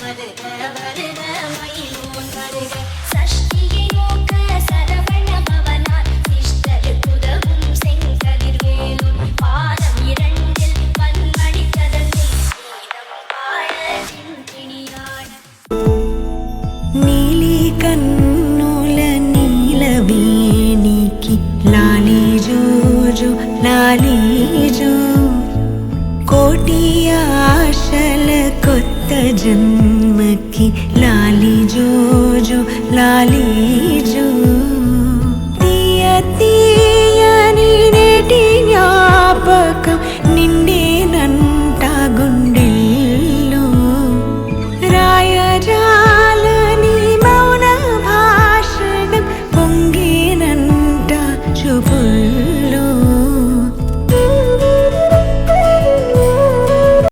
வருக வருக மயிலோன் வருக சஷ்டியை நோக்க சரவண பவனார் சிஷ்டர் குதவும் செங்கதிர்வேலோன் பாதம் இரண்டில் பன்மணி கதந்தை சீதம் பாழதின் பிணியாட నీలి కన్నుల నీలవేణికి లాలి జోజో లాలి జో కోటి ఆశల కొత్త జన్మకి లాలి జోజో లాలి జో